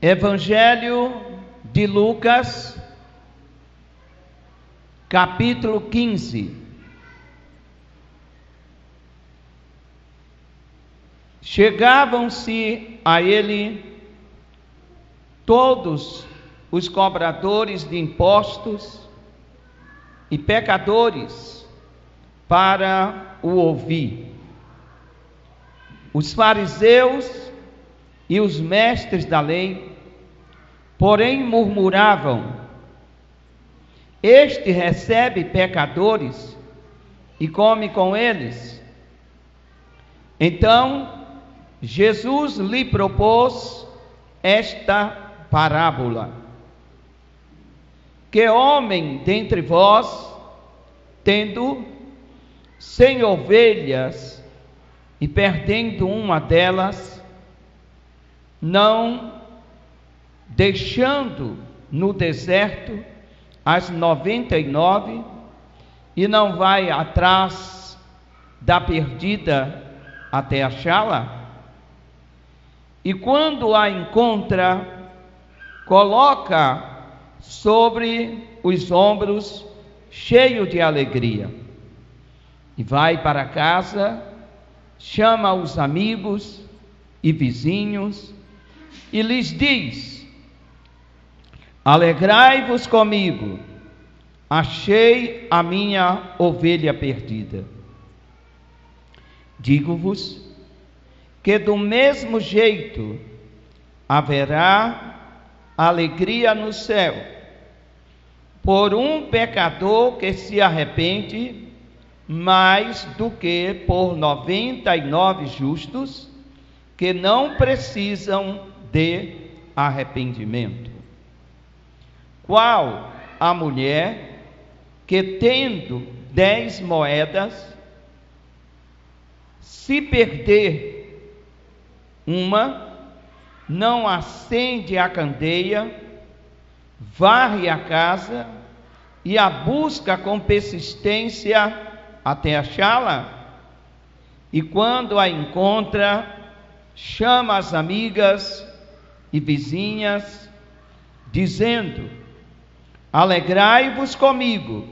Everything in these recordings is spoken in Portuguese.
Evangelho de Lucas, capítulo 15. Chegavam-se a ele todos os cobradores de impostos e pecadores para o ouvir. Os fariseus e os mestres da lei, porém, murmuravam: este recebe pecadores e come com eles. Então Jesus lhe propôs esta parábola: que homem dentre vós, tendo 100 ovelhas e perdendo uma delas, não deixando no deserto as 99 e não vai atrás da perdida até achá-la? E quando a encontra, coloca sobre os ombros, cheio de alegria, e vai para casa, chama os amigos e vizinhos e lhes diz: alegrai-vos comigo, achei a minha ovelha perdida. Digo-vos que do mesmo jeito haverá alegria no céu por um pecador que se arrepende, mais do que por 99 justos que não precisam de arrependimento. Qual a mulher que, tendo 10 moedas, se perder uma, não acende a candeia, varre a casa e a busca com persistência até achá-la? E quando a encontra, chama as amigas e vizinhas, dizendo: alegrai-vos comigo,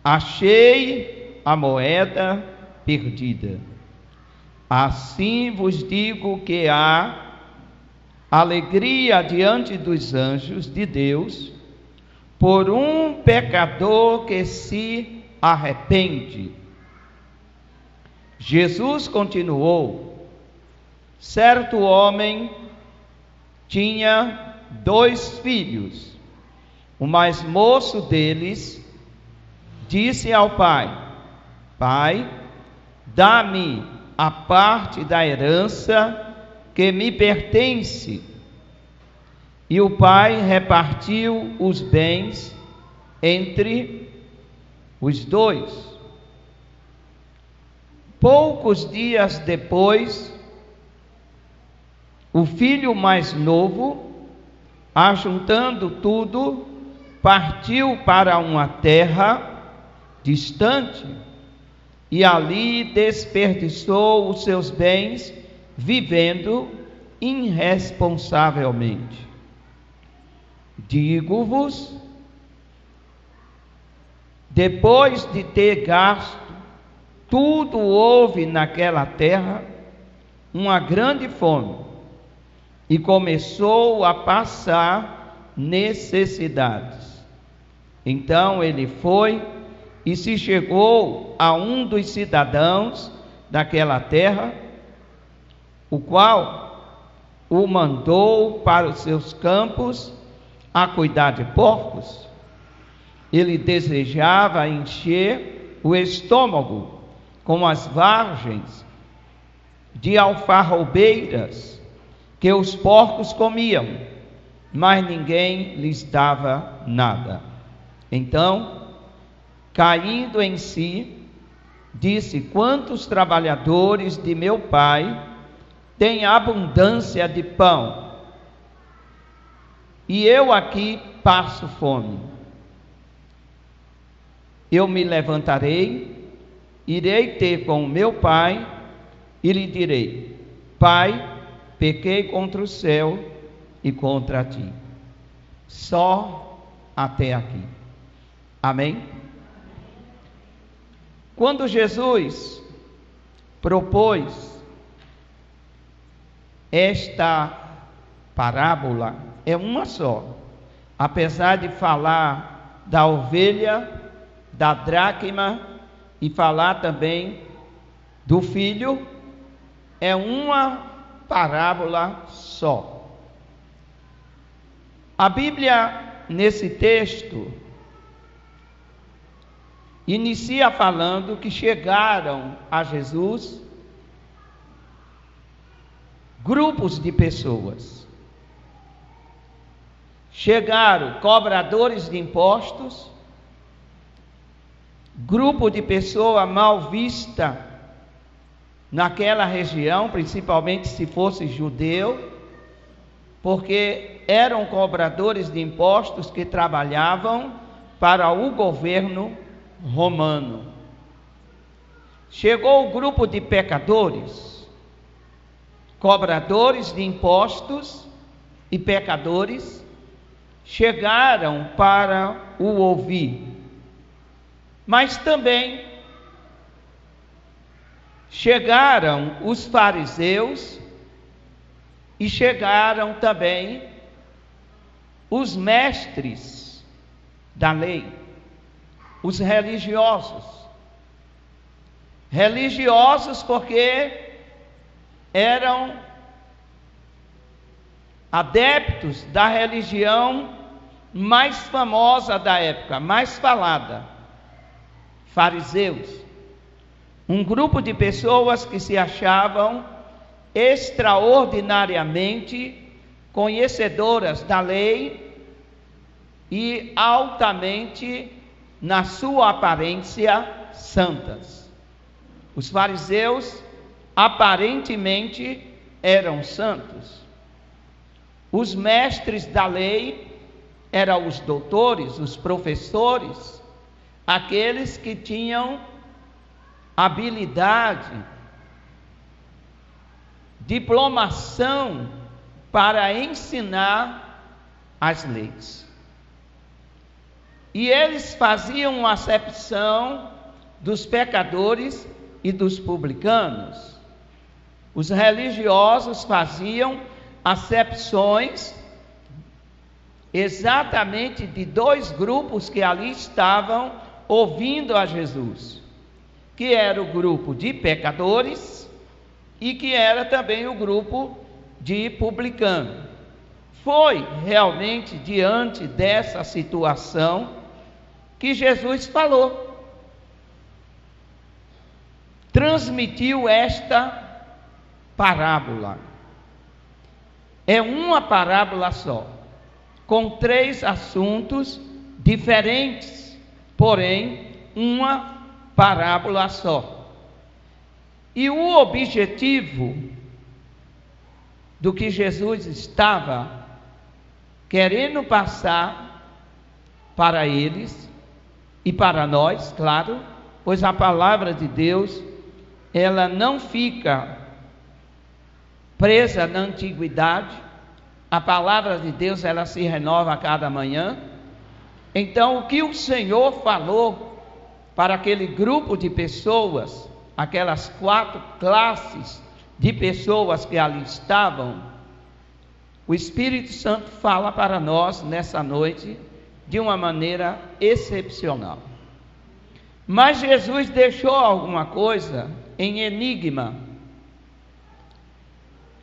achei a moeda perdida. Assim vos digo que há alegria diante dos anjos de Deus por um pecador que se arrepende. Jesus continuou: certo homem tinha 2 filhos. O mais moço deles disse ao pai: pai, dá-me a parte da herança que me pertence. E o pai repartiu os bens entre os 2. Poucos dias depois, o filho mais novo, ajuntando tudo, partiu para uma terra distante e ali desperdiçou os seus bens, vivendo irresponsavelmente. Digo-vos, depois de ter gasto tudo, houve naquela terra uma grande fome, e começou a passar necessidades. Então ele foi e se chegou a um dos cidadãos daquela terra, o qual o mandou para os seus campos a cuidar de porcos. Ele desejava encher o estômago com as vargens de alfarrobeiras que os porcos comiam, mas ninguém lhes dava nada. Então, caindo em si, disse: quantos trabalhadores de meu pai têm abundância de pão, e eu aqui passo fome. Eu me levantarei, irei ter com meu pai e lhe direi: Pai, pequei contra o céu e contra ti. Só até aqui. Amém? Quando Jesus propôs esta parábola, é uma só, apesar de falar da ovelha, da dracma e falar também do filho, é uma parábola só. A Bíblia, nesse texto, inicia falando que chegaram a Jesus grupos de pessoas. Chegaram cobradores de impostos, grupo de pessoa mal vista naquela região, principalmente se fosse judeu, porque eram cobradores de impostos que trabalhavam para o governo romano. Chegou o grupo de pecadores, cobradores de impostos e pecadores, chegaram para o ouvir. Mas também chegaram os fariseus e chegaram também os mestres da lei, os religiosos. Religiosos porque eram adeptos da religião mais famosa da época, mais falada, fariseus. Um grupo de pessoas que se achavam extraordinariamente conhecedoras da lei e altamente, na sua aparência, santas. Os fariseus aparentemente eram santos. Os mestres da lei eram os doutores, os professores, aqueles que tinham habilidade, diplomação para ensinar as leis. E eles faziam uma acepção dos pecadores e dos publicanos. Os religiosos faziam acepções exatamente de dois grupos que ali estavam ouvindo a Jesus, que era o grupo de pecadores e que era também o grupo de publicanos. Foi realmente diante dessa situação que Jesus falou, transmitiu esta parábola. É uma parábola só, com 3 assuntos diferentes, porém uma parábola só. E o objetivo do que Jesus estava querendo passar para eles e para nós, claro, pois a palavra de Deus, ela não fica presa na antiguidade. A palavra de Deus, ela se renova a cada manhã. Então, o que o Senhor falou para aquele grupo de pessoas, aquelas 4 classes de pessoas que ali estavam, o Espírito Santo fala para nós nessa noite de uma maneira excepcional. Mas Jesus deixou alguma coisa em enigma.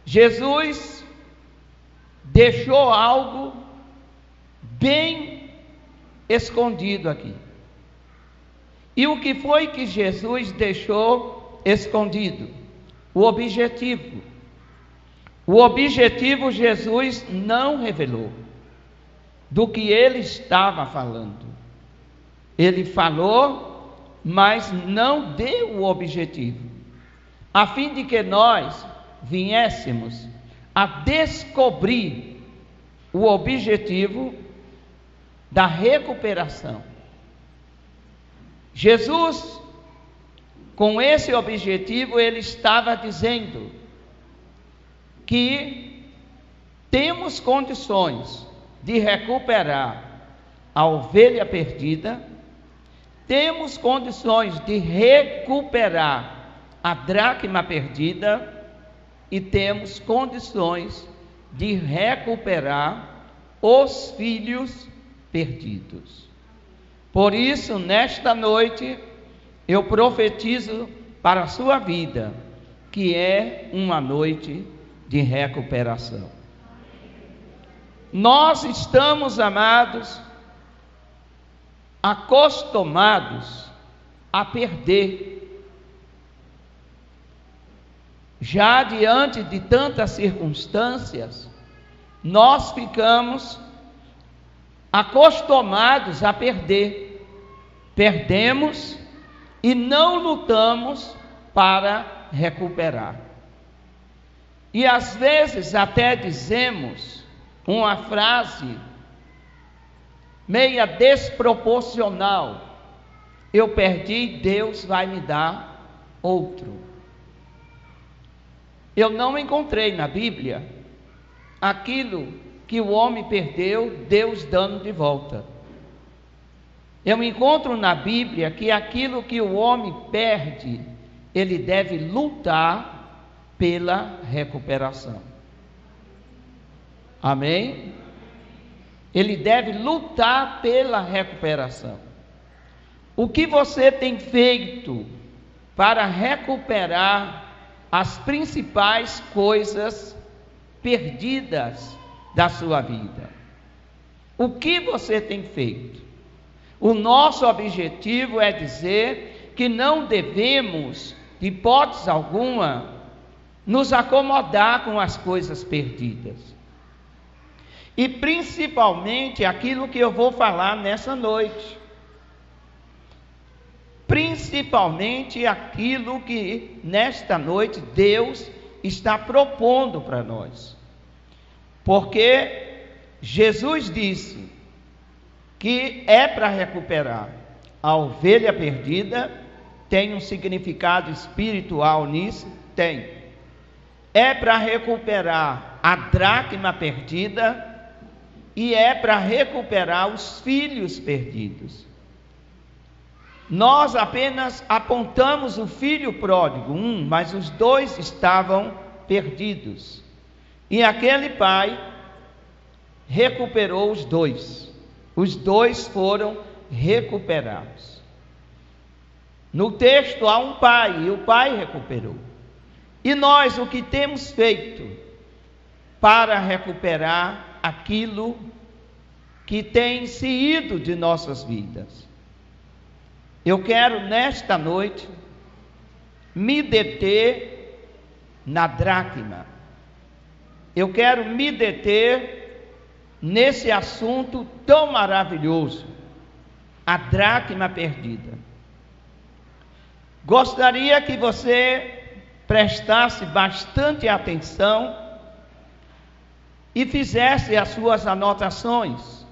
Jesus deixou algo bem escondido aqui. E o que foi que Jesus deixou escondido? O objetivo. O objetivo Jesus não revelou do que ele estava falando. Ele falou, mas não deu o objetivo, a fim de que nós viéssemos a descobrir o objetivo da recuperação. Jesus, com esse objetivo, ele estava dizendo que temos condições de recuperar a ovelha perdida, temos condições de recuperar a dracma perdida e temos condições de recuperar os filhos perdidos. Por isso, nesta noite, eu profetizo para a sua vida que é uma noite de recuperação. Nós estamos, amados, acostumados a perder. Já diante de tantas circunstâncias, nós ficamos acostumados a perder. Perdemos e não lutamos para recuperar. E às vezes até dizemos uma frase meia desproporcional: eu perdi, Deus vai me dar outro. Eu não encontrei na Bíblia aquilo que o homem perdeu, Deus dando de volta. Eu encontro na Bíblia que aquilo que o homem perde, ele deve lutar pela recuperação. Amém? Ele deve lutar pela recuperação. O que você tem feito para recuperar as principais coisas perdidas da sua vida? O que você tem feito? O nosso objetivo é dizer que não devemos, de hipótese alguma, nos acomodar com as coisas perdidas. E principalmente aquilo que eu vou falar nessa noite. Principalmente aquilo que nesta noite Deus está propondo para nós. Porque Jesus disse que é para recuperar a ovelha perdida. Tem um significado espiritual nisso? Tem. É para recuperar a dracma perdida e é para recuperar os filhos perdidos. Nós apenas apontamos o filho pródigo, mas os dois estavam perdidos. E aquele pai recuperou os dois. Os dois foram recuperados. No texto há um pai, e o pai recuperou. E nós, o que temos feito para recuperar aquilo que tem se ido de nossas vidas? Eu quero nesta noite me deter na dracma. Eu quero me deter nesse assunto tão maravilhoso, a dracma perdida. Gostaria que você prestasse bastante atenção e fizesse as suas anotações.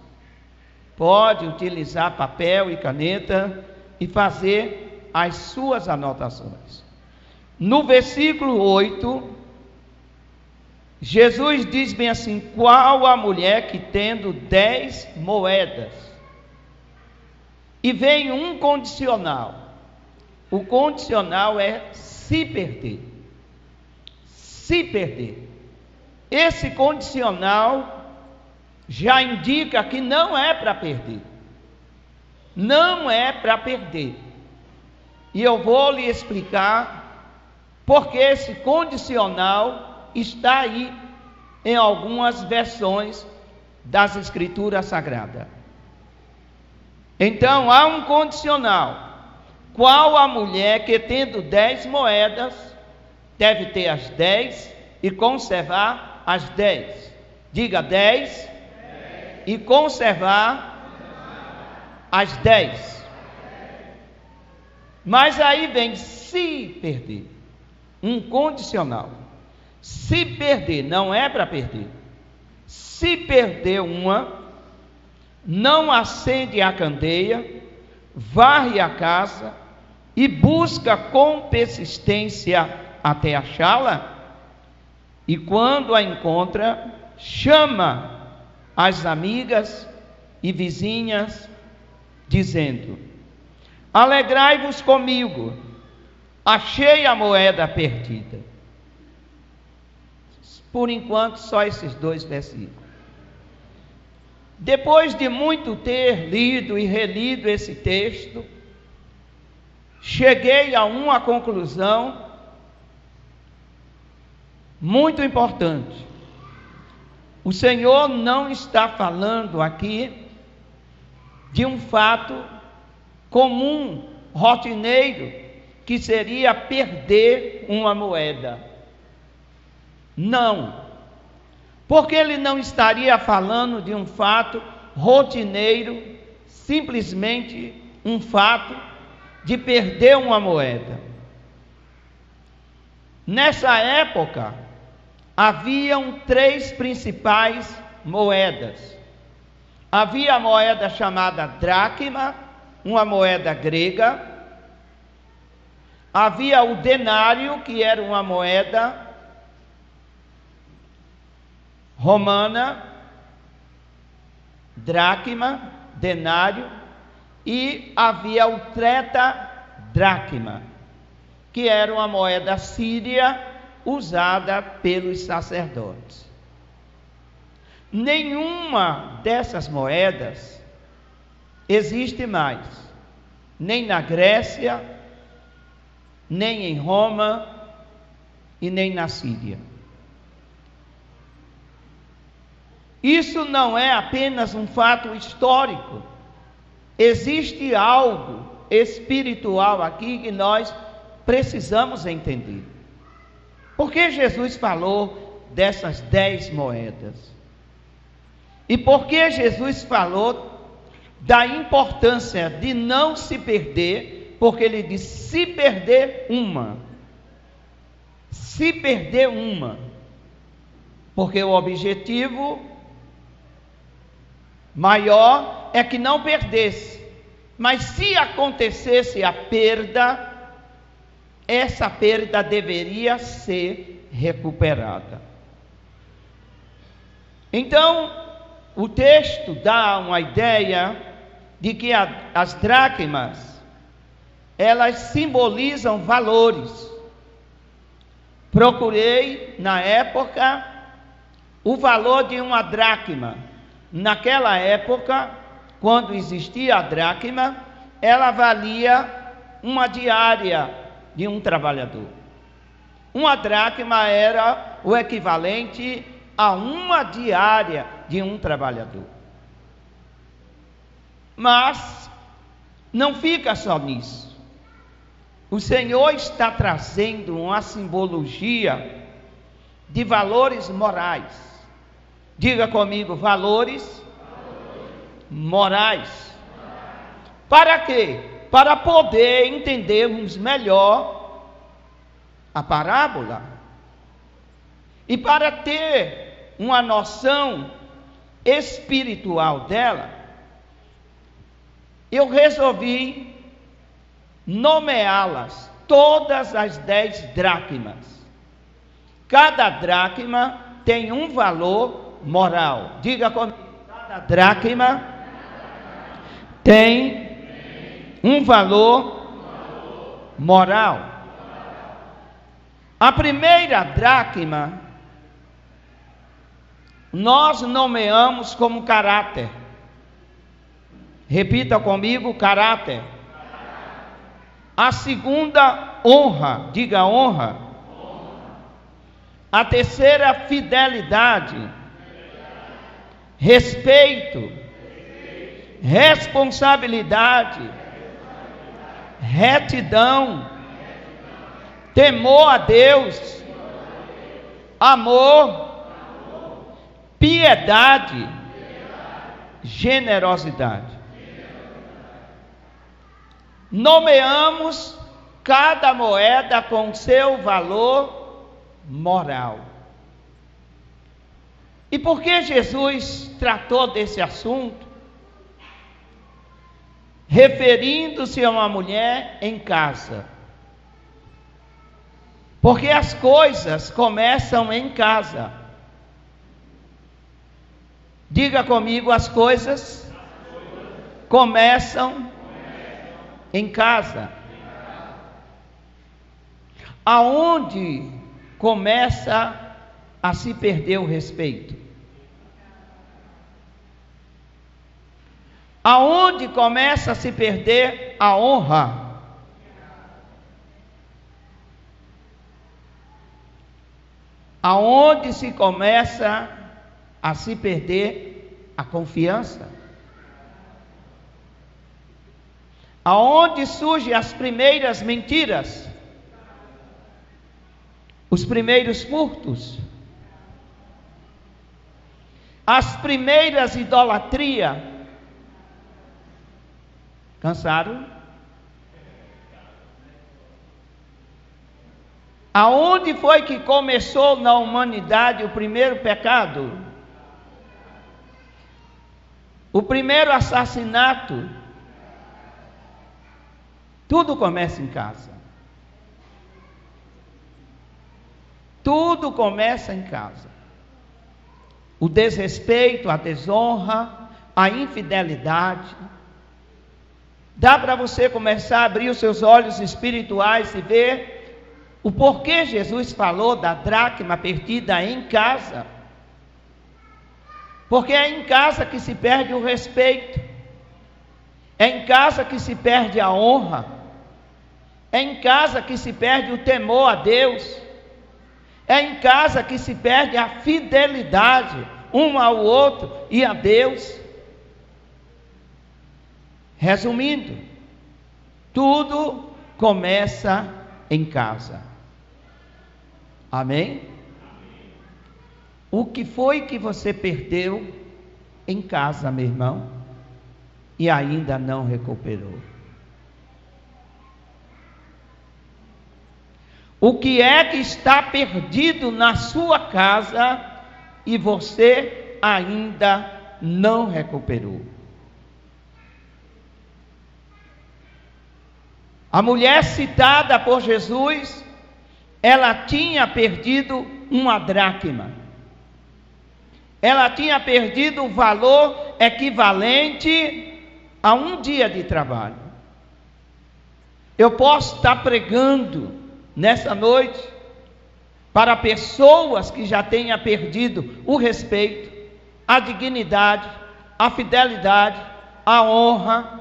Pode utilizar papel e caneta e fazer as suas anotações. No versículo 8, Jesus diz bem assim: qual a mulher que tendo 10 moedas? E vem um condicional. O condicional é se perder. Se perder. Esse condicional já indica que não é para perder. Não é para perder. E eu vou lhe explicar porque esse condicional está aí em algumas versões das Escrituras Sagradas. Então há um condicional. Qual a mulher que tendo 10 moedas deve ter as 10 e conservar as 10? Diga 10 e conservar as 10. Mas aí vem se perder. Um condicional. Se perder, não é para perder. Se perder uma, não acende a candeia, varre a casa e busca com persistência até achá-la, e quando a encontra, chama as amigas e vizinhas, dizendo: alegrai-vos comigo, achei a moeda perdida. Por enquanto, só esses 2 versículos. Depois de muito ter lido e relido esse texto, cheguei a uma conclusão muito importante. O Senhor não está falando aqui de um fato comum, rotineiro, que seria perder uma moeda. Não. Porque ele não estaria falando de um fato rotineiro, simplesmente um fato de perder uma moeda. Nessa época, haviam 3 principais moedas. Havia a moeda chamada dracma, uma moeda grega. Havia o denário, que era uma moeda romana, dracma, denário, e havia o dracma, que era uma moeda síria usada pelos sacerdotes. Nenhuma dessas moedas existe mais, nem na Grécia, nem em Roma e nem na Síria. Isso não é apenas um fato histórico. Existe algo espiritual aqui que nós precisamos entender. Por que Jesus falou dessas 10 moedas? E por que Jesus falou da importância de não se perder? Porque ele disse: se perder uma. Se perder uma. Porque o objetivo maior é que não perdesse. Mas se acontecesse a perda, essa perda deveria ser recuperada. Então, o texto dá uma ideia de que as dracmas, elas simbolizam valores. Procurei, na época, o valor de uma dracma. Naquela época, quando existia a dracma, ela valia uma diária de um trabalhador. Uma dracma era o equivalente a uma diária de um trabalhador. Mas não fica só nisso. O Senhor está trazendo uma simbologia de valores morais. Diga comigo: valores morais. Para quê? Para poder entendermos melhor a parábola e para ter uma noção espiritual dela, eu resolvi nomeá-las, todas as 10 dracmas. Cada dracma tem um valor moral. Diga comigo: cada dracma tem um valor moral. A primeira dracma nós nomeamos como caráter. Repita comigo: caráter. A segunda, honra. Diga: honra. A terceira, fidelidade. Respeito. Responsabilidade. Retidão. Temor a Deus. Amor. Piedade. Generosidade. Nomeamos cada moeda com seu valor moral. E por que Jesus tratou desse assunto? Referindo-se a uma mulher em casa. Porque as coisas começam em casa. Diga comigo, as coisas começam em casa. Aonde começa a se perder o respeito? Aonde começa a se perder a honra? Aonde se começa a se perder a confiança? Aonde surgem as primeiras mentiras? Os primeiros furtos? As primeiras idolatrias? Cansaram? Aonde foi que começou na humanidade o primeiro pecado? O primeiro assassinato? Tudo começa em casa. Tudo começa em casa. O desrespeito, a desonra, a infidelidade. Dá para você começar a abrir os seus olhos espirituais e ver o porquê Jesus falou da dracma perdida em casa. Porque é em casa que se perde o respeito. É em casa que se perde a honra. É em casa que se perde o temor a Deus. É em casa que se perde a fidelidade um ao outro e a Deus. Resumindo, tudo começa em casa. Amém? O que foi que você perdeu em casa, meu irmão, e ainda não recuperou? O que é que está perdido na sua casa e você ainda não recuperou? A mulher citada por Jesus, ela tinha perdido uma dracma. Ela tinha perdido o valor equivalente a um dia de trabalho. Eu posso estar pregando nessa noite para pessoas que já tenham perdido o respeito, a dignidade, a fidelidade, a honra,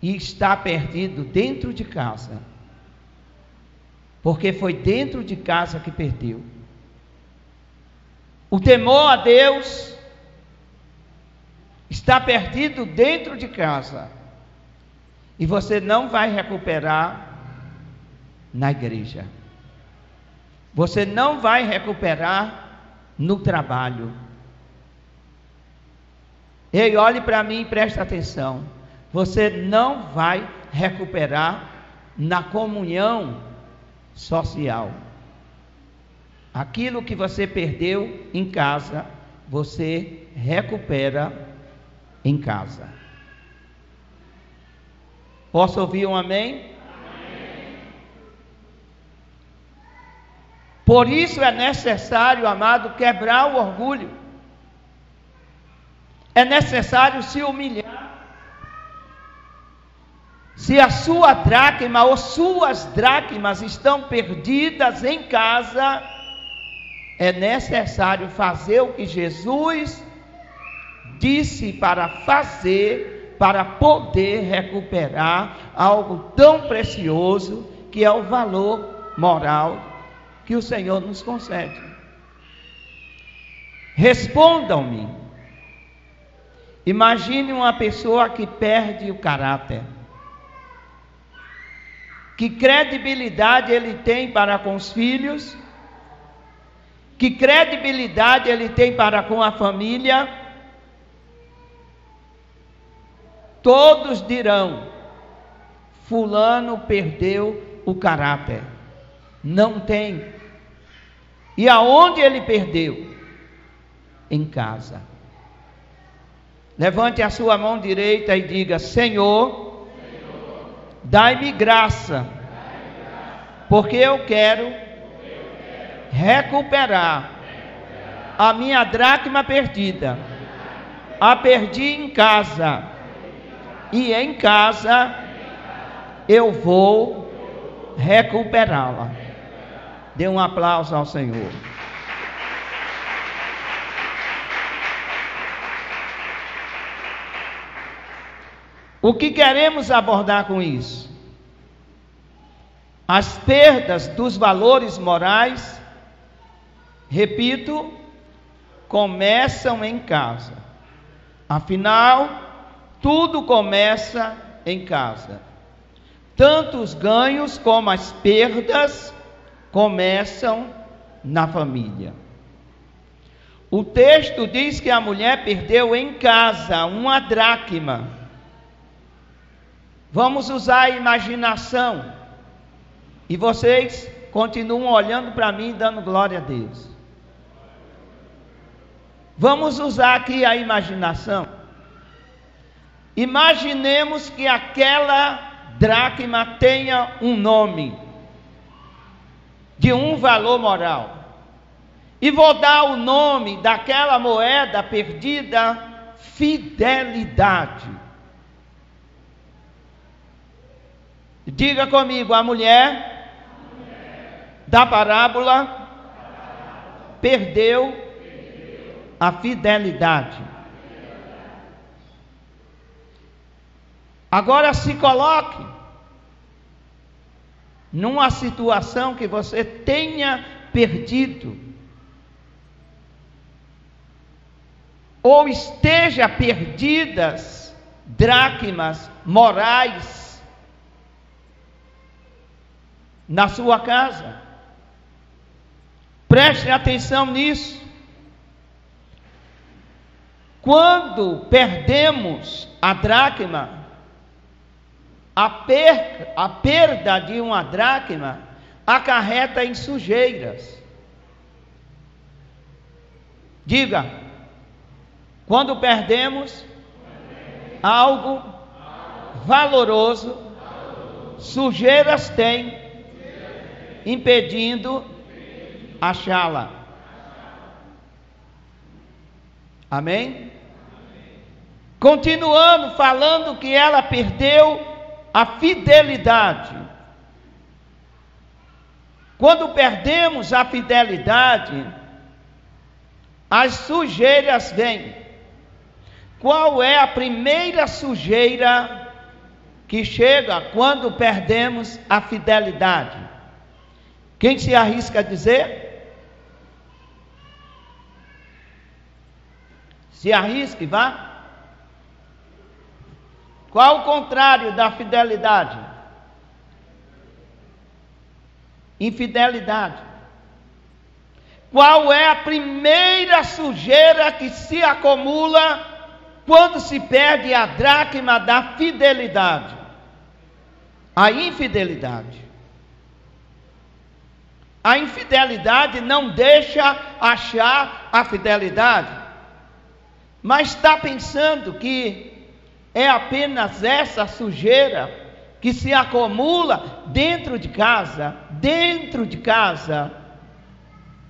e está perdido dentro de casa, porque foi dentro de casa que perdeu. O temor a Deus está perdido dentro de casa, e você não vai recuperar na igreja. Você não vai recuperar no trabalho. Ei, olhe para mim e preste atenção. Você não vai recuperar na comunhão social. Aquilo que você perdeu em casa, você recupera em casa. Posso ouvir um amém? Amém. Por isso é necessário, amado, quebrar o orgulho. É necessário se humilhar. Se a sua dracma ou suas dracmas estão perdidas em casa, é necessário fazer o que Jesus disse para fazer, para poder recuperar algo tão precioso que é o valor moral que o Senhor nos concede. Respondam-me. Imagine uma pessoa que perde o caráter. Que credibilidade ele tem para com os filhos? Que credibilidade ele tem para com a família? Todos dirão: fulano perdeu o caráter. Não tem. E aonde ele perdeu? Em casa. Levante a sua mão direita e diga: Senhor, dai-me graça, porque eu quero recuperar A minha dracma perdida, a perdi em casa, e em casa eu vou recuperá-la. Dê um aplauso ao Senhor. O que queremos abordar com isso? As perdas dos valores morais, repito, começam em casa. Afinal, tudo começa em casa. Tanto os ganhos como as perdas começam na família. O texto diz que a mulher perdeu em casa uma dracma. Vamos usar a imaginação. E vocês continuam olhando para mim, dando glória a Deus. Vamos usar aqui a imaginação. Imaginemos que aquela dracma tenha um nome, de um valor moral. E vou dar o nome daquela moeda perdida: fidelidade. Diga comigo: a mulher da parábola perdeu a fidelidade. Agora se coloque numa situação que você tenha perdido, ou esteja perdidas dracmas morais na sua casa. Preste atenção nisso. Quando perdemos a dracma, a perda de uma dracma acarreta em sujeiras. Diga: quando perdemos algo valoroso, sujeiras tem impedindo achá-la. Amém? Continuando falando que ela perdeu a fidelidade. Quando perdemos a fidelidade, as sujeiras vêm. Qual é a primeira sujeira que chega quando perdemos a fidelidade? Quem se arrisca a dizer? Se arrisque, vá. Qual o contrário da fidelidade? Infidelidade. Qual é a primeira sujeira que se acumula quando se perde a dracma da fidelidade? A infidelidade. A infidelidade não deixa achar a fidelidade. Mas está pensando que é apenas essa sujeira que se acumula dentro de casa,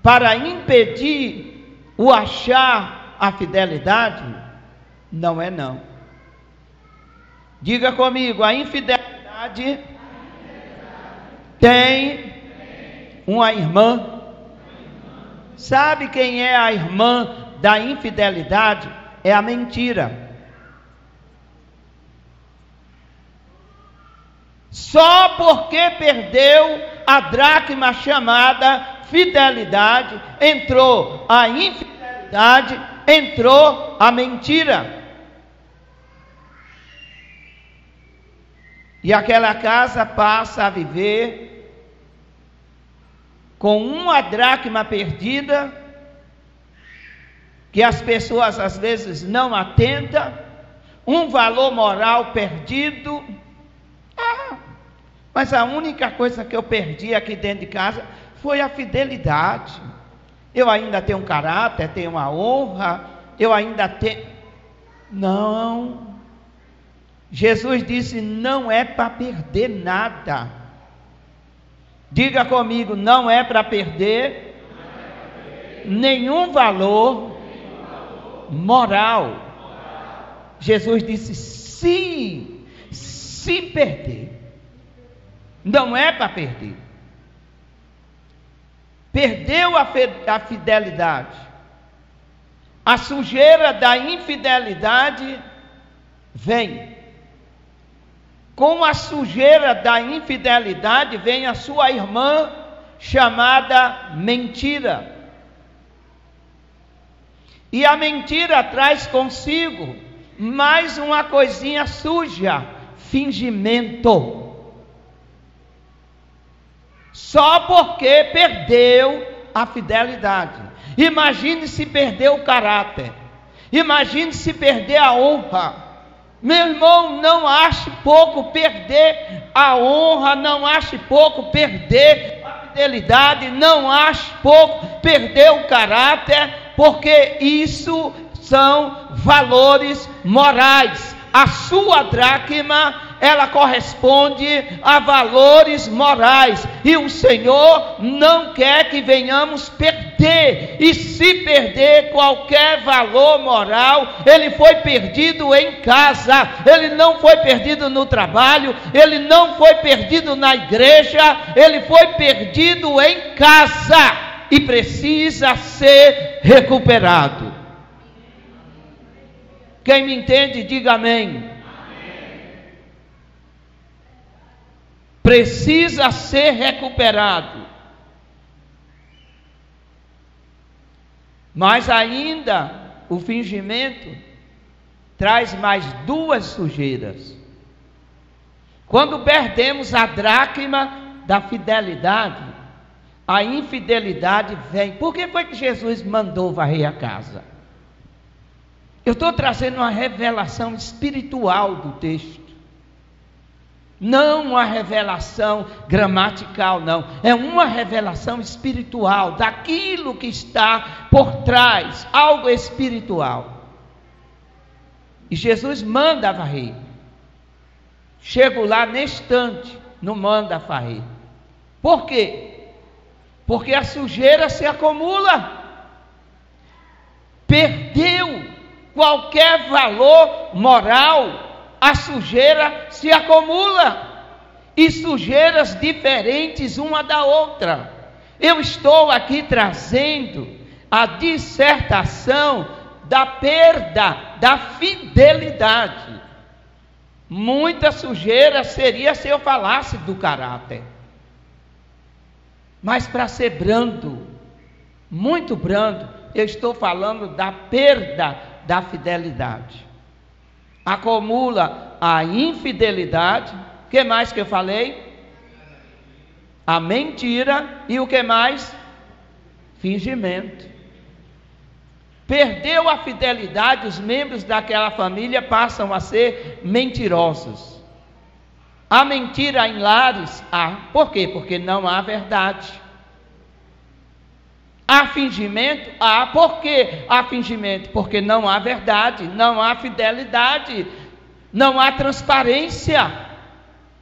para impedir o achar a fidelidade? Não é não. Diga comigo: a infidelidade tem uma irmã. Sabe quem é a irmã da infidelidade? É a mentira. Só porque perdeu a dracma chamada fidelidade, entrou a infidelidade, entrou a mentira. E aquela casa passa a viver com uma dracma perdida, que as pessoas às vezes não atentam, um valor moral perdido. Mas a única coisa que eu perdi aqui dentro de casa foi a fidelidade. Eu ainda tenho um caráter, tenho uma honra, eu ainda tenho... Não. Jesus disse: não é para perder nada. Diga comigo: não é para perder nenhum valor moral. Jesus disse: se perder, não é para perder. Perdeu a fidelidade, a sujeira da infidelidade vem. Com a sujeira da infidelidade vem a sua irmã, chamada mentira. E a mentira traz consigo mais uma coisinha suja: fingimento. Só porque perdeu a fidelidade. Imagine se perder o caráter. Imagine se perder a honra. Meu irmão, não ache pouco perder a honra, não ache pouco perder a fidelidade, não ache pouco perder o caráter, porque isso são valores morais. A sua dracma, ela corresponde a valores morais, e o Senhor não quer que venhamos perder. E se perder qualquer valor moral, ele foi perdido em casa, ele não foi perdido no trabalho, ele não foi perdido na igreja, ele foi perdido em casa e precisa ser recuperado. Quem me entende, diga amém. Precisa ser recuperado. Mas ainda o fingimento traz mais duas sujeiras. Quando perdemos a dracma da fidelidade, a infidelidade vem. Por que foi que Jesus mandou varrer a casa? Eu estou trazendo uma revelação espiritual do texto. Não uma revelação gramatical, não. É uma revelação espiritual, daquilo que está por trás, algo espiritual. E Jesus manda varrer. Chego lá nesse instante, não manda varrer. Por quê? Porque a sujeira se acumula. Perdeu qualquer valor moral, a sujeira se acumula, e sujeiras diferentes uma da outra. Eu estou aqui trazendo a dissertação da perda da fidelidade. Muita sujeira seria se eu falasse do caráter, mas para ser brando, muito brando, eu estou falando da perda da fidelidade. Acumula a infidelidade. O que mais que eu falei? A mentira. E o que mais? Fingimento. Perdeu a fidelidade, os membros daquela família passam a ser mentirosos. Há mentira em lares? Por quê? Porque não há verdade. Há fingimento? Por que há fingimento? Porque não há verdade, não há fidelidade, não há transparência.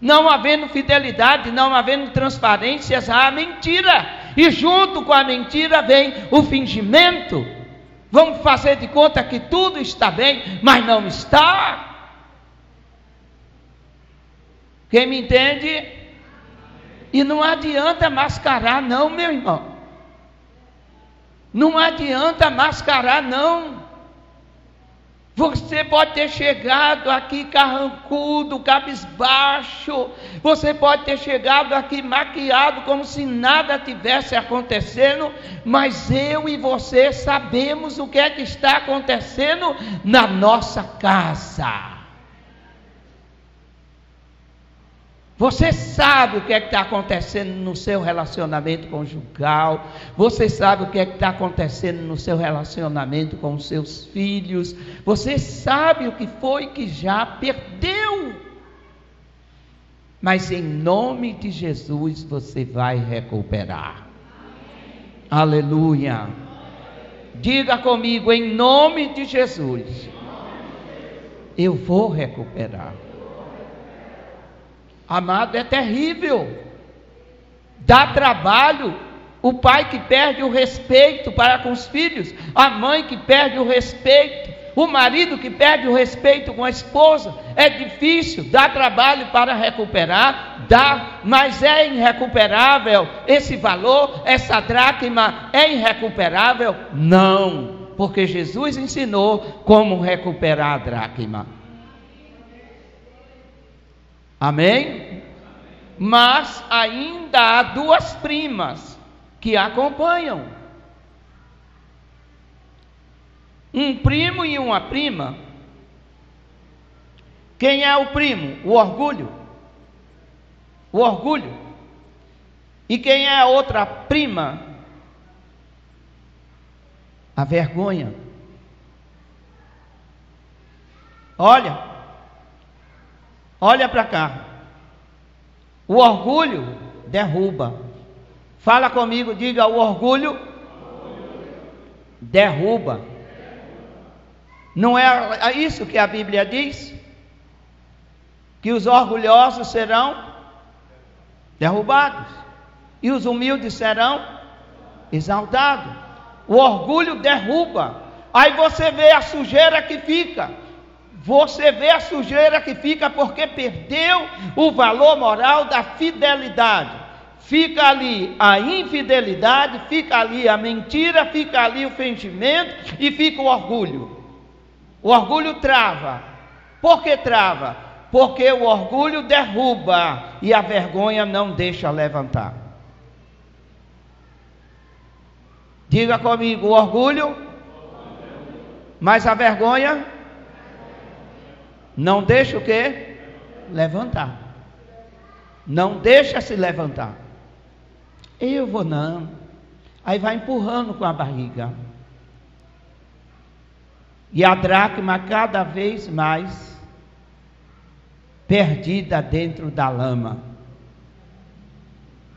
Não havendo fidelidade, não havendo transparências, há mentira. E junto com a mentira vem o fingimento. Vamos fazer de conta que tudo está bem, mas não está. Quem me entende? E não adianta mascarar não, meu irmão. Não adianta mascarar não. Você pode ter chegado aqui carrancudo, cabisbaixo. Você pode ter chegado aqui maquiado como se nada tivesse acontecendo. Mas eu e você sabemos o que é que está acontecendo na nossa casa. Você sabe o que é que está acontecendo no seu relacionamento conjugal. Você sabe o que é que está acontecendo no seu relacionamento com os seus filhos. Você sabe o que foi que já perdeu. Mas em nome de Jesus você vai recuperar. Aleluia. Diga comigo, em nome de Jesus, eu vou recuperar. Amado, é terrível, dá trabalho, o pai que perde o respeito para com os filhos, a mãe que perde o respeito, o marido que perde o respeito com a esposa. É difícil, dá trabalho para recuperar, dá, mas é irrecuperável esse valor, essa dracma é irrecuperável? Não, porque Jesus ensinou como recuperar a dracma. Amém? Mas ainda há duas primas que acompanham. Um primo e uma prima. Quem é o primo? O orgulho. O orgulho. E quem é a outra prima? A vergonha. Olha para cá. O orgulho derruba. Fala comigo, diga: o orgulho derruba. Não é isso que a Bíblia diz? Que os orgulhosos serão derrubados e os humildes serão exaltados. O orgulho derruba. Aí você vê a sujeira que fica. Você vê a sujeira que fica porque perdeu o valor moral da fidelidade. Fica ali a infidelidade, fica ali a mentira, fica ali o fingimento e fica o orgulho. O orgulho trava. Por que trava? Porque o orgulho derruba e a vergonha não deixa levantar. Diga comigo: o orgulho, mas a vergonha não deixa o quê? Levantar. Não deixa se levantar. Eu vou não. Aí vai empurrando com a barriga. E a dracma cada vez mais perdida dentro da lama.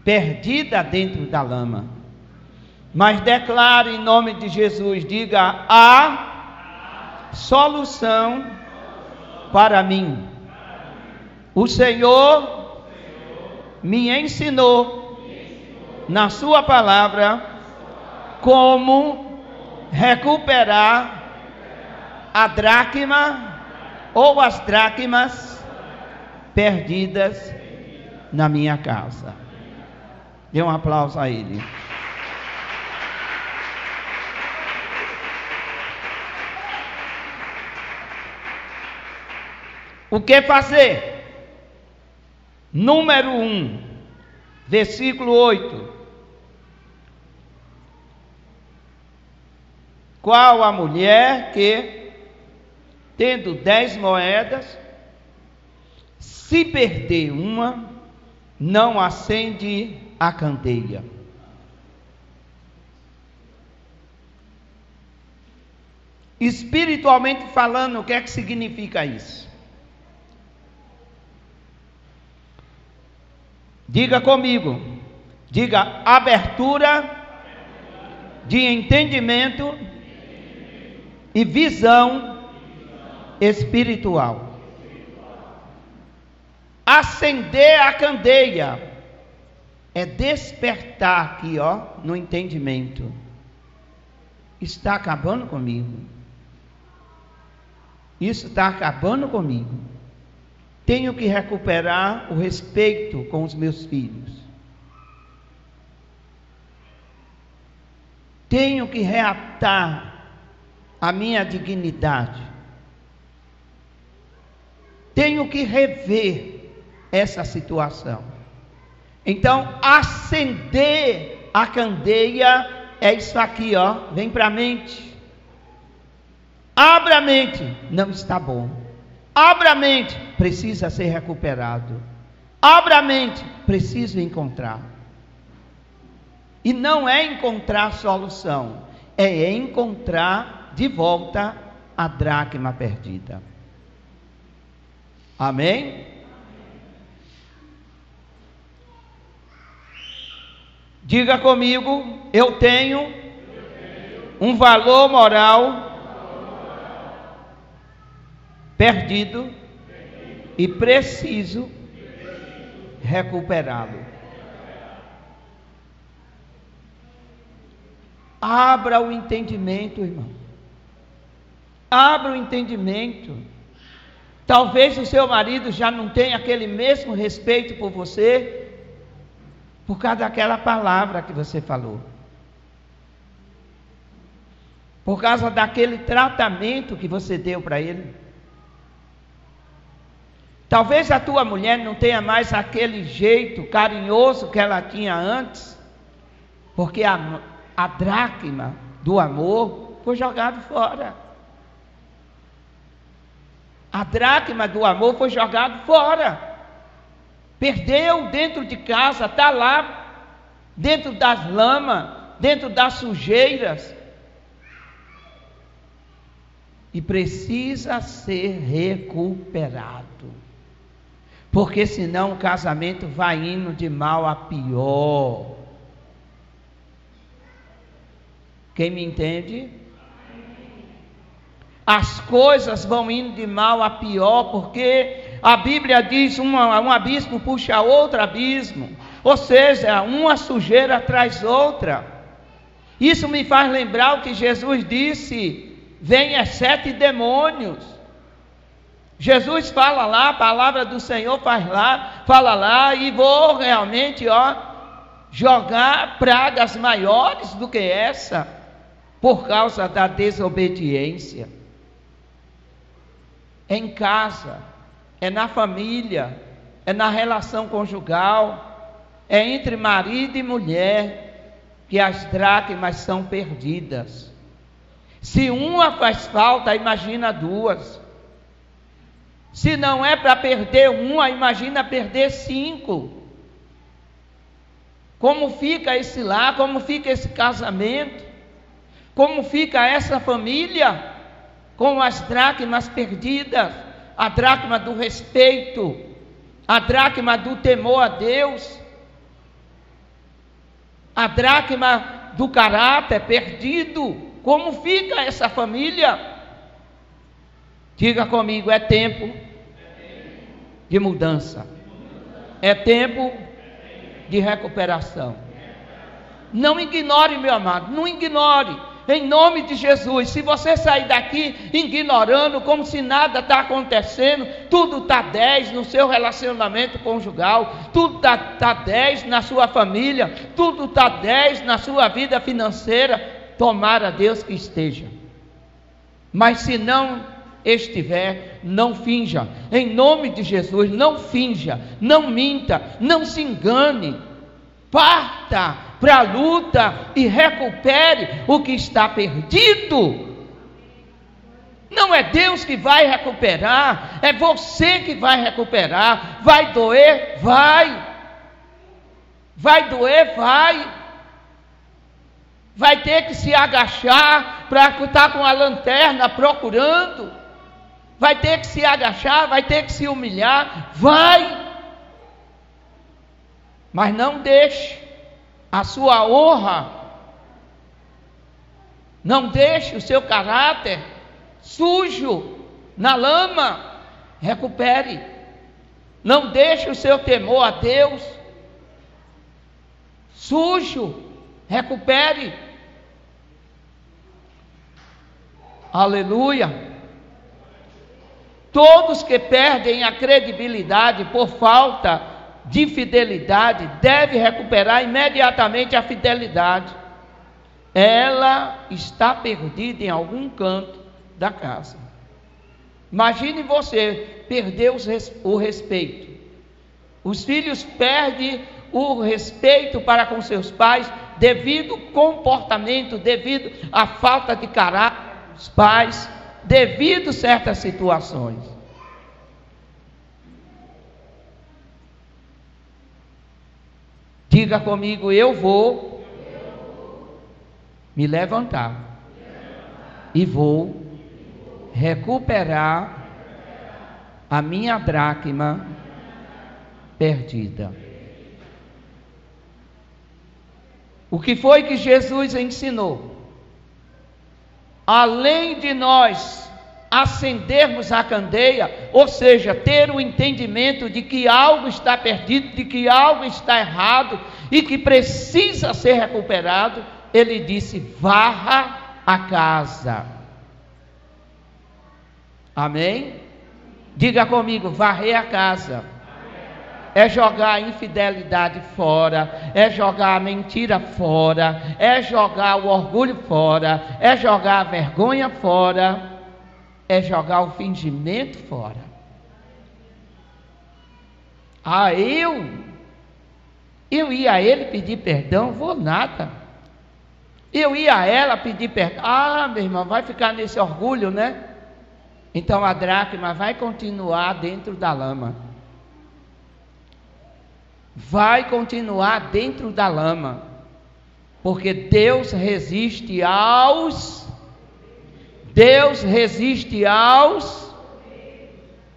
Perdida dentro da lama. Mas declare em nome de Jesus, diga: a solução para mim. O Senhor me ensinou na sua palavra como recuperar a dracma ou as dracmas perdidas na minha casa. Dê um aplauso a ele. O que fazer? Número 1, versículo 8. Qual a mulher que, tendo 10 moedas, se perder uma, não acende a candeia? Espiritualmente falando, o que é que significa isso? Diga comigo, diga: abertura de entendimento e visão espiritual. Acender a candeia é despertar aqui, no entendimento. Está acabando comigo. Isso está acabando comigo. Tenho que recuperar o respeito com os meus filhos. Tenho que reatar a minha dignidade. Tenho que rever essa situação. Então, acender a candeia é isso aqui, vem para a mente. Abra a mente, não está bom. Abra a mente, precisa ser recuperado. Abra a mente, preciso encontrar. E não é encontrar solução, é encontrar de volta a dracma perdida. Amém? Diga comigo: eu tenho um valor moral perdido e preciso recuperá-lo. Abra o entendimento, irmão. Abra o entendimento. Talvez o seu marido já não tenha aquele mesmo respeito por você, por causa daquela palavra que você falou. Por causa daquele tratamento que você deu para ele. Talvez a tua mulher não tenha mais aquele jeito carinhoso que ela tinha antes, porque a dracma do amor foi jogada fora. A dracma do amor foi jogada fora. Perdeu dentro de casa, está lá, dentro das lamas, dentro das sujeiras. E precisa ser recuperado. Porque senão o casamento vai indo de mal a pior. Quem me entende? As coisas vão indo de mal a pior, porque a Bíblia diz um abismo puxa outro abismo. Ou seja, uma sujeira traz outra. Isso me faz lembrar o que Jesus disse: venha 7 demônios. Jesus fala lá, a palavra do Senhor fala lá, e vou realmente, jogar pragas maiores do que essa, por causa da desobediência. É em casa, é na família, é na relação conjugal, é entre marido e mulher, que as dracmas são perdidas. Se uma faz falta, imagina duas. Se não é para perder uma, imagina perder 5. Como fica esse lar, como fica esse casamento, como fica essa família, com as dracmas perdidas, a dracma do respeito, a dracma do temor a Deus, a dracma do caráter perdido. Como fica essa família? Diga comigo, é tempo de mudança. É tempo de recuperação. Não ignore, meu amado, não ignore. Em nome de Jesus, se você sair daqui ignorando, como se nada está acontecendo, tudo está 10 no seu relacionamento conjugal, tudo está 10 na sua família, tudo está 10 na sua vida financeira, tomara Deus que esteja. Mas se não estiver, não finja. Em nome de Jesus, não finja, não minta, não se engane. Parta para a luta e recupere o que está perdido. Não é Deus que vai recuperar, é você que vai recuperar. Vai doer? Vai. Vai doer? Vai. Vai ter que se agachar para estar com a lanterna procurando. Vai ter que se agachar, vai ter que se humilhar. Vai. Mas não deixe a sua honra, não deixe o seu caráter sujo na lama. Recupere. Não deixe o seu temor a Deus sujo. Recupere. Aleluia. Todos que perdem a credibilidade por falta de fidelidade devem recuperar imediatamente a fidelidade. Ela está perdida em algum canto da casa. Imagine você perder o respeito. Os filhos perdem o respeito para com seus pais devido ao comportamento, devido à falta de caráter dos pais, devido a certas situações. Diga comigo, eu vou me levantar e vou recuperar a minha dracma perdida. O que foi que Jesus ensinou? Além de nós acendermos a candeia, ou seja, ter o entendimento de que algo está perdido, de que algo está errado e que precisa ser recuperado, ele disse: varra a casa. Amém? Diga comigo: varrer a casa. É jogar a infidelidade fora, é jogar a mentira fora, é jogar o orgulho fora, é jogar a vergonha fora, é jogar o fingimento fora. Ah, eu ia a ele pedir perdão? Vou nada. Eu ia a ela pedir perdão? Ah, meu irmão, vai ficar nesse orgulho, né? Então a dracma vai continuar dentro da lama. Vai continuar dentro da lama, porque Deus resiste aos,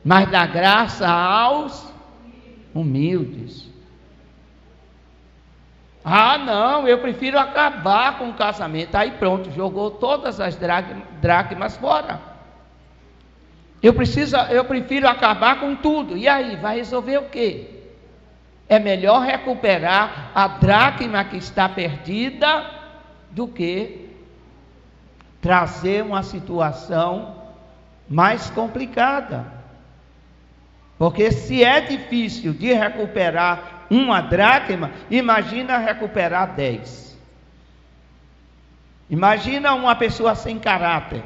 mas dá graça aos humildes. Ah, não, eu prefiro acabar com o casamento. Aí pronto, jogou todas as dracmas fora. Eu prefiro acabar com tudo. E aí, vai resolver o quê? É melhor recuperar a dracma que está perdida do que trazer uma situação mais complicada. Porque se é difícil de recuperar uma dracma, imagina recuperar 10. Imagina uma pessoa sem caráter,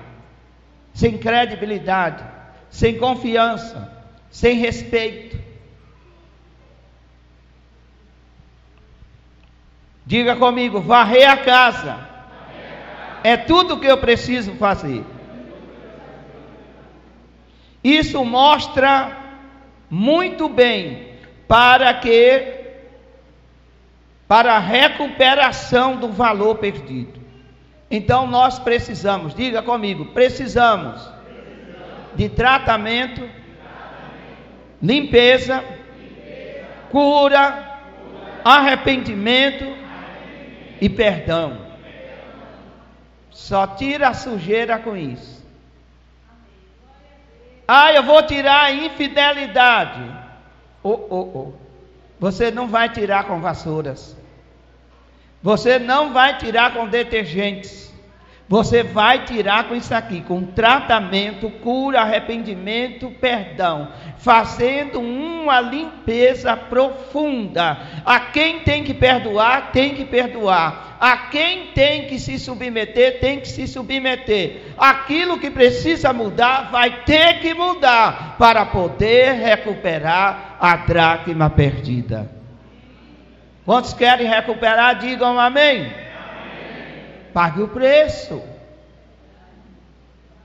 sem credibilidade, sem confiança, sem respeito. Diga comigo: varrer a casa é tudo que eu preciso fazer. Isso mostra muito bem para a recuperação do valor perdido. Então nós precisamos, diga comigo, precisamos de tratamento, limpeza, cura, arrependimento e perdão. Só tira a sujeira com isso. Ah, eu vou tirar a infidelidade. Você não vai tirar com vassouras. Você não vai tirar com detergentes. Você vai tirar com isso aqui, com tratamento, cura, arrependimento, perdão, fazendo uma limpeza profunda. A quem tem que perdoar, tem que perdoar. A quem tem que se submeter, tem que se submeter. Aquilo que precisa mudar, vai ter que mudar para poder recuperar a dracma perdida. Quantos querem recuperar? Digam amém. Pague o preço.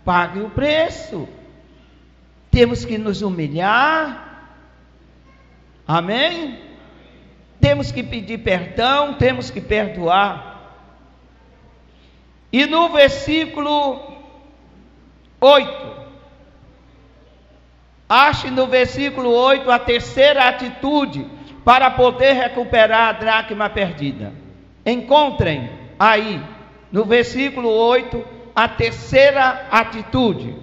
Pague o preço. Temos que nos humilhar. Amém? Temos que pedir perdão, temos que perdoar. E no versículo 8, ache no versículo 8 a terceira atitude para poder recuperar a dracma perdida. Encontrem aí no versículo 8, a terceira atitude.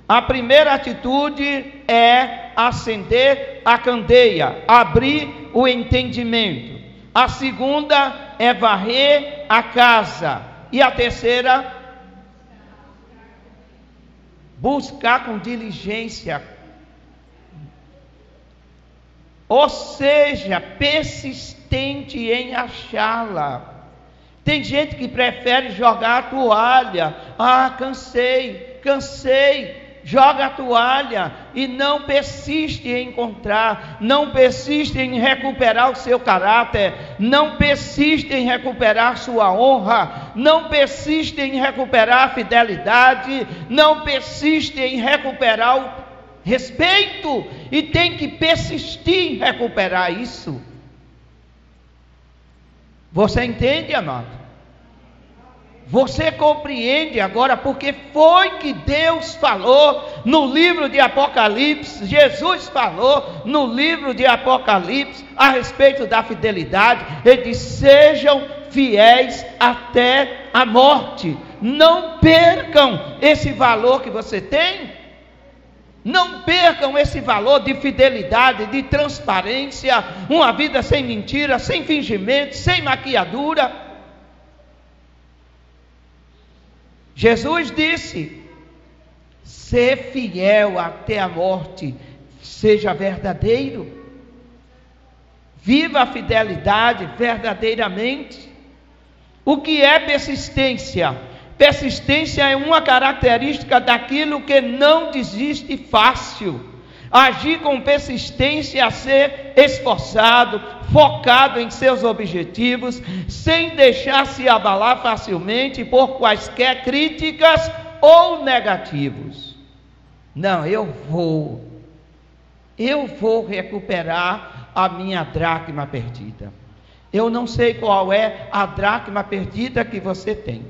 A primeira atitude é acender a candeia, abrir o entendimento. A segunda é varrer a casa. E a terceira, buscar com diligência. Ou seja, persistente em achá-la. Tem gente que prefere jogar a toalha. Ah, cansei. Joga a toalha e não persiste em encontrar, não persiste em recuperar o seu caráter, não persiste em recuperar sua honra, não persiste em recuperar a fidelidade, não persiste em recuperar o respeito, e tem que persistir em recuperar isso. Você entende, amado? Você compreende agora porque foi que Deus falou no livro de Apocalipse, Jesus falou no livro de Apocalipse a respeito da fidelidade. Ele disse: sejam fiéis até a morte. Não percam esse valor que você tem. Não percam esse valor de fidelidade, de transparência, uma vida sem mentira, sem fingimento, sem maquiadura. Jesus disse: ser fiel até a morte, seja verdadeiro. Viva a fidelidade verdadeiramente. O que é persistência? Persistência é uma característica daquilo que não desiste fácil. Agir com persistência é ser esforçado, focado em seus objetivos, sem deixar se abalar facilmente por quaisquer críticas ou negativos. Não, eu vou recuperar a minha dracma perdida. Eu não sei qual é a dracma perdida que você tem.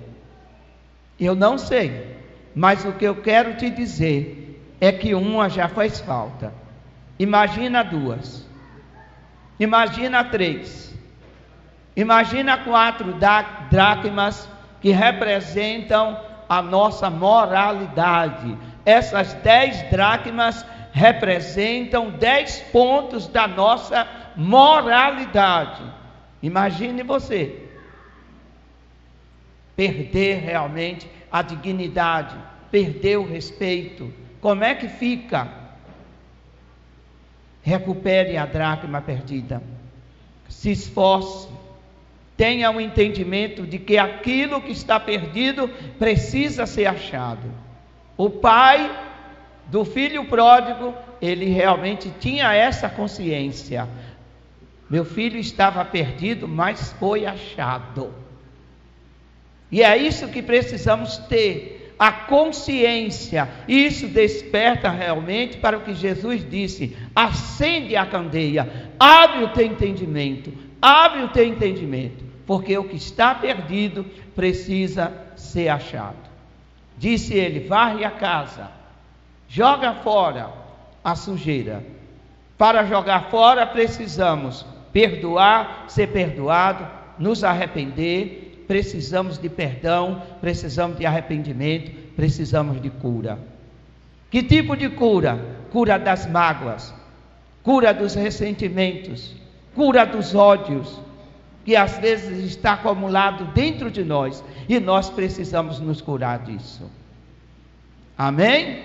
Eu não sei, mas o que eu quero te dizer é que uma já faz falta. Imagina 2, imagina 3, imagina 4 dracmas que representam a nossa moralidade. Essas 10 dracmas representam 10 pontos da nossa moralidade. Imagine você perder realmente a dignidade, perder o respeito. Como é que fica? Recupere a dracma perdida. Se esforce. Tenha um entendimento de que aquilo que está perdido precisa ser achado. O pai do filho pródigo, ele realmente tinha essa consciência. Meu filho estava perdido, mas foi achado. E é isso que precisamos ter, a consciência. Isso desperta realmente para o que Jesus disse: acende a candeia, abre o teu entendimento, abre o teu entendimento, porque o que está perdido precisa ser achado. Disse ele: varre a casa, joga fora a sujeira. Para jogar fora precisamos perdoar, ser perdoado, nos arrepender. Precisamos de perdão, precisamos de arrependimento, precisamos de cura. Que tipo de cura? Cura das mágoas, cura dos ressentimentos, cura dos ódios, que às vezes está acumulado dentro de nós, e nós precisamos nos curar disso. Amém?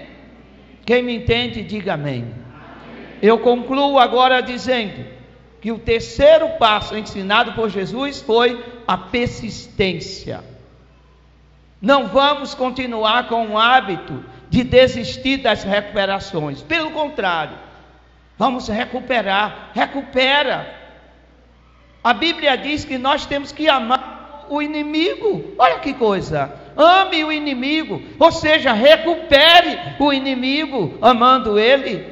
Quem me entende, diga amém. Eu concluo agora dizendo que o terceiro passo ensinado por Jesus foi a persistência. Não vamos continuar com o hábito de desistir das recuperações. Pelo contrário, vamos recuperar. Recupera. A Bíblia diz que nós temos que amar o inimigo. Olha que coisa. Ame o inimigo, ou seja, recupere o inimigo amando ele.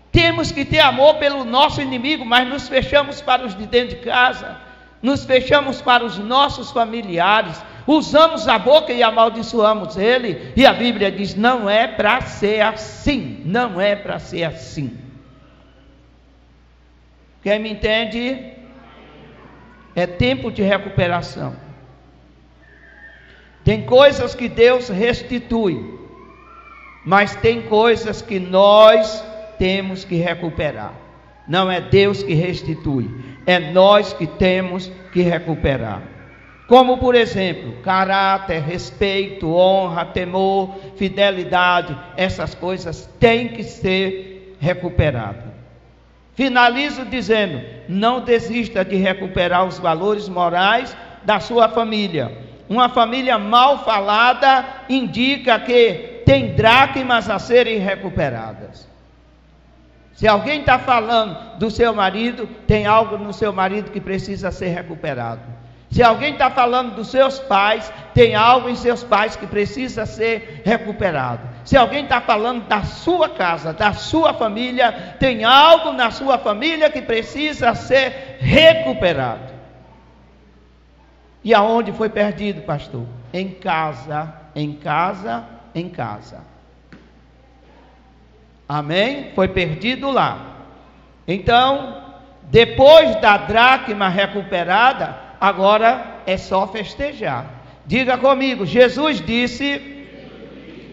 Temos que ter amor pelo nosso inimigo, mas nos fechamos para os de dentro de casa, nos fechamos para os nossos familiares, usamos a boca e amaldiçoamos ele, e a Bíblia diz: não é para ser assim, não é para ser assim. Quem me entende? É tempo de recuperação. Tem coisas que Deus restitui, mas tem coisas que nós temos que recuperar. Não é Deus que restitui, é nós que temos que recuperar. Como por exemplo, caráter, respeito, honra, temor, fidelidade, essas coisas têm que ser recuperadas. Finalizo dizendo: não desista de recuperar os valores morais da sua família. Uma família mal falada indica que tem dracmas a serem recuperadas. Se alguém está falando do seu marido, tem algo no seu marido que precisa ser recuperado. Se alguém está falando dos seus pais, tem algo em seus pais que precisa ser recuperado. Se alguém está falando da sua casa, da sua família, tem algo na sua família que precisa ser recuperado. E aonde foi perdido, pastor? Em casa, em casa, em casa. Amém? Foi perdido lá. Então, depois da dracma recuperada, agora é só festejar. Diga comigo: Jesus disse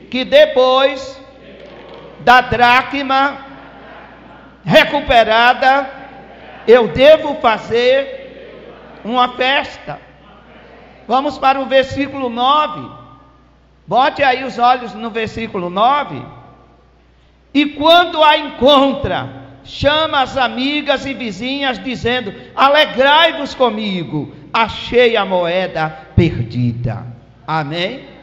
que depois da dracma recuperada, eu devo fazer uma festa. Vamos para o versículo 9. Bote aí os olhos no versículo 9. E quando a encontra, chama as amigas e vizinhas, dizendo: alegrai-vos comigo, achei a moeda perdida. Amém?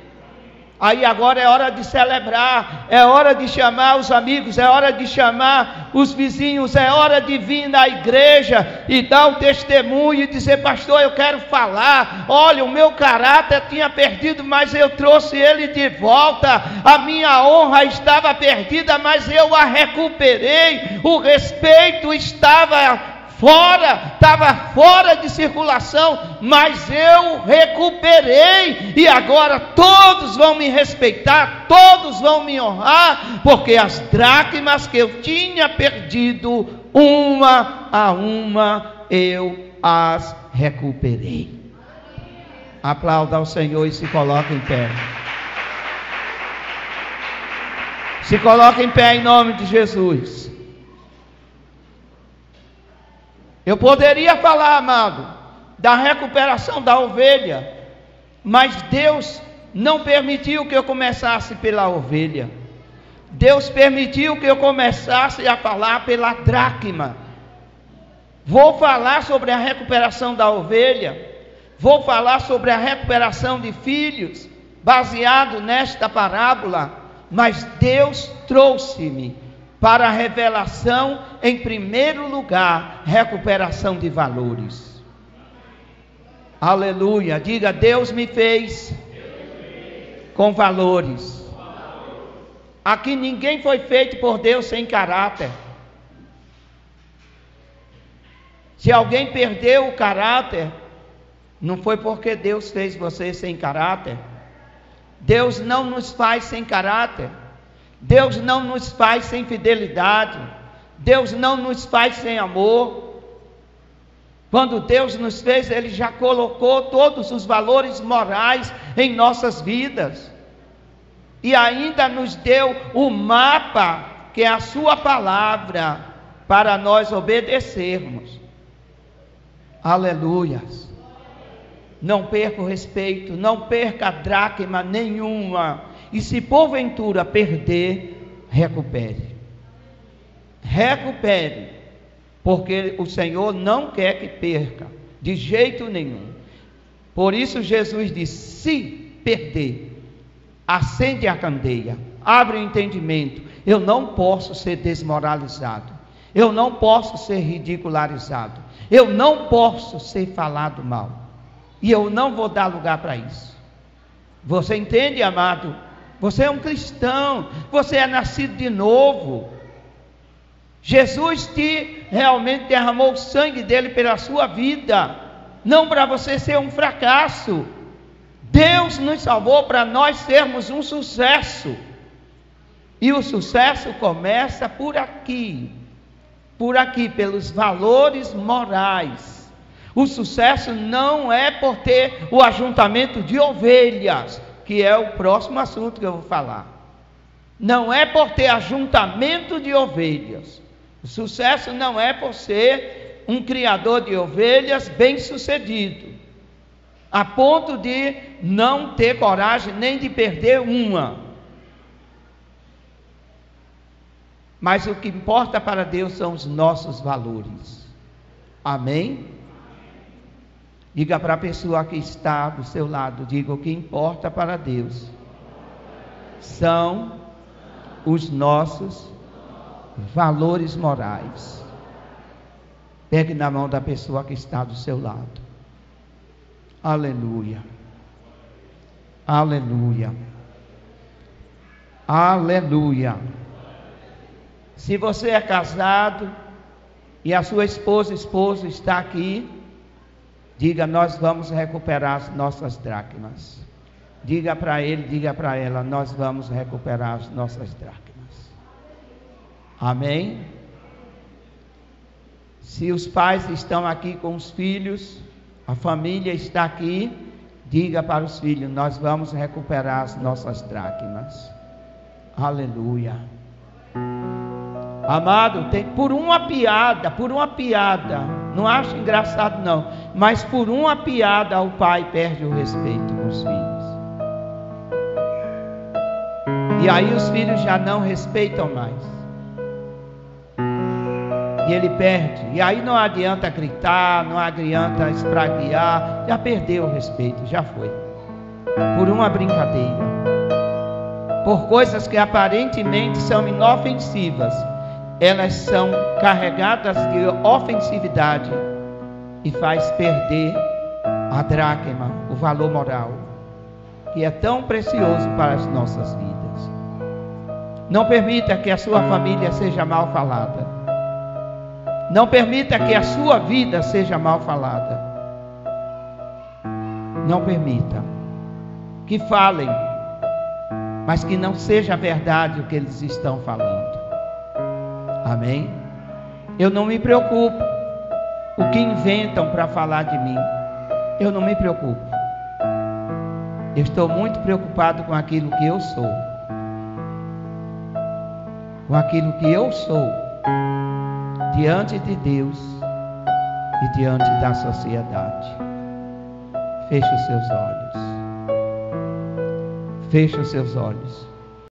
Aí agora é hora de celebrar, é hora de chamar os amigos, é hora de chamar os vizinhos, é hora de vir na igreja e dar um testemunho e dizer: pastor, eu quero falar, olha, o meu caráter tinha perdido, mas eu trouxe ele de volta, a minha honra estava perdida, mas eu a recuperei, o respeito estava fora de circulação, mas eu recuperei, e agora todos vão me respeitar, todos vão me honrar, porque as dracmas que eu tinha perdido, uma a uma, eu as recuperei. Aplauda ao Senhor e se coloque em pé. Se coloque em pé em nome de Jesus. Eu poderia falar, amado, da recuperação da ovelha, mas Deus não permitiu que eu começasse pela ovelha. Deus permitiu que eu começasse a falar pela dracma. Vou falar sobre a recuperação da ovelha, vou falar sobre a recuperação de filhos, baseado nesta parábola, mas Deus trouxe-me para a revelação, em primeiro lugar, recuperação de valores. Aleluia, diga: Deus me fez com valores. Aqui ninguém foi feito por Deus sem caráter. Se alguém perdeu o caráter, não foi porque Deus fez você sem caráter. Deus não nos faz sem caráter. Deus não nos faz sem fidelidade. Deus não nos faz sem amor. Quando Deus nos fez, Ele já colocou todos os valores morais em nossas vidas. E ainda nos deu o mapa, que é a sua palavra, para nós obedecermos. Aleluias. Não perca o respeito, não perca a dracma nenhuma. E se porventura perder, recupere. Recupere. Porque o Senhor não quer que perca, de jeito nenhum. Por isso Jesus disse: se perder, acende a candeia, abre o entendimento. Eu não posso ser desmoralizado. Eu não posso ser ridicularizado. Eu não posso ser falado mal. E eu não vou dar lugar para isso. Você entende, amado? Você é um cristão, você é nascido de novo. Jesus realmente derramou o sangue dele pela sua vida, não para você ser um fracasso. Deus nos salvou para nós sermos um sucesso. E o sucesso começa por aqui, pelos valores morais. O sucesso não é por ter o ajuntamento de ovelhas, que é o próximo assunto que eu vou falar. Não é por ter ajuntamento de ovelhas. O sucesso não é por ser um criador de ovelhas bem-sucedido, a ponto de não ter coragem nem de perder uma. Mas o que importa para Deus são os nossos valores. Amém? Diga para a pessoa que está do seu lado, diga: o que importa para Deus são os nossos valores morais. Pegue na mão da pessoa que está do seu lado. Aleluia. Aleluia. Aleluia. Se você é casado e a sua esposa está aqui, diga: nós vamos recuperar as nossas dracmas. Diga para ele, diga para ela: nós vamos recuperar as nossas dracmas. Amém? Se os pais estão aqui com os filhos, a família está aqui, diga para os filhos: nós vamos recuperar as nossas dracmas. Aleluia. Amado, por uma piada, não acho engraçado não. mas por uma piada o pai perde o respeito com os filhos. E aí os filhos já não respeitam mais. E ele perde. E aí não adianta gritar, não adianta esbraguear. Já perdeu o respeito, já foi. Por uma brincadeira. Por coisas que aparentemente são inofensivas. Elas são carregadas de ofensividade. E faz perder a dracma, o valor moral. Que é tão precioso para as nossas vidas. Não permita que a sua família seja mal falada. Não permita que a sua vida seja mal falada. Não permita que falem, mas que não seja verdade o que eles estão falando. Amém? Eu não me preocupo o que inventam para falar de mim. Eu não me preocupo. Eu estou muito preocupado com aquilo que eu sou. Com aquilo que eu sou diante de Deus e diante da sociedade. Feche os seus olhos. Feche os seus olhos.